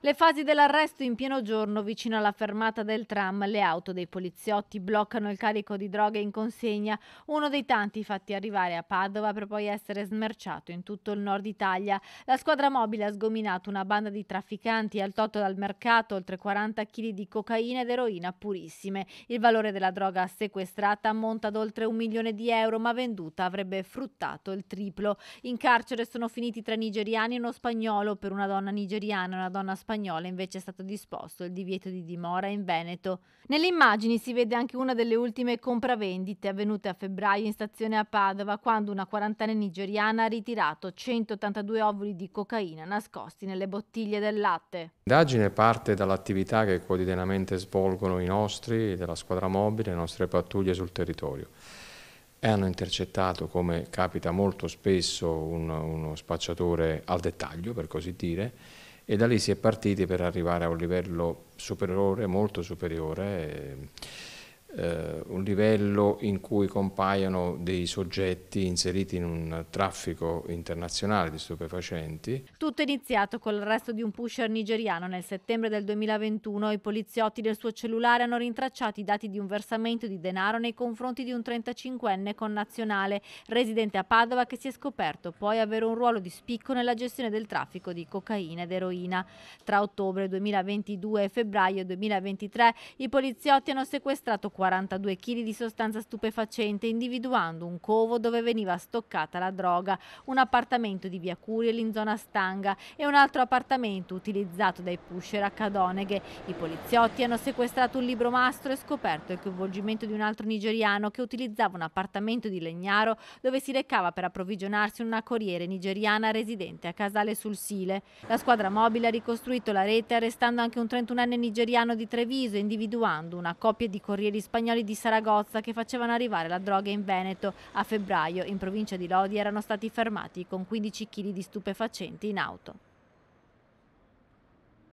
Le fasi dell'arresto in pieno giorno vicino alla fermata del tram, le auto dei poliziotti bloccano il carico di droghe in consegna, uno dei tanti fatti arrivare a Padova per poi essere smerciato in tutto il nord Italia. La squadra mobile ha sgominato una banda di trafficanti e ha tolto dal mercato oltre 40 kg di cocaina ed eroina purissime. Il valore della droga sequestrata ammonta ad oltre 1 milione di euro, ma venduta avrebbe fruttato il triplo. In carcere sono finiti 3 nigeriani e uno spagnolo. Per una donna nigeriana e una donna spagnola invece è stato disposto il divieto di dimora in Veneto. Nelle immagini si vede anche una delle ultime compravendite avvenute a febbraio in stazione a Padova, quando una quarantenne nigeriana ha ritirato 182 ovuli di cocaina nascosti nelle bottiglie del latte. L'indagine parte dall'attività che quotidianamente svolgono i nostri, della squadra mobile, le nostre pattuglie sul territorio, e hanno intercettato, come capita molto spesso, uno spacciatore al dettaglio, per così dire, e da lì si è partiti per arrivare a un livello superiore, molto superiore, un livello in cui compaiono dei soggetti inseriti in un traffico internazionale di stupefacenti. Tutto è iniziato con l'arresto di un pusher nigeriano nel settembre del 2021. I poliziotti del suo cellulare hanno rintracciato i dati di un versamento di denaro nei confronti di un 35enne connazionale residente a Padova, che si è scoperto poi avere un ruolo di spicco nella gestione del traffico di cocaina ed eroina. Tra ottobre 2022 e febbraio 2023 i poliziotti hanno sequestrato 42 kg di sostanza stupefacente, individuando un covo dove veniva stoccata la droga, un appartamento di via Curiel in zona Stanga e un altro appartamento utilizzato dai pusher a Cadoneghe. I poliziotti hanno sequestrato un libro mastro e scoperto il coinvolgimento di un altro nigeriano che utilizzava un appartamento di Legnaro dove si recava per approvvigionarsi in una corriere nigeriana residente a Casale sul Sile. La squadra mobile ha ricostruito la rete arrestando anche un 31enne nigeriano di Treviso, individuando una coppia di corrieri spagnoli di Saragozza che facevano arrivare la droga in Veneto. A febbraio in provincia di Lodi erano stati fermati con 15 kg di stupefacenti in auto.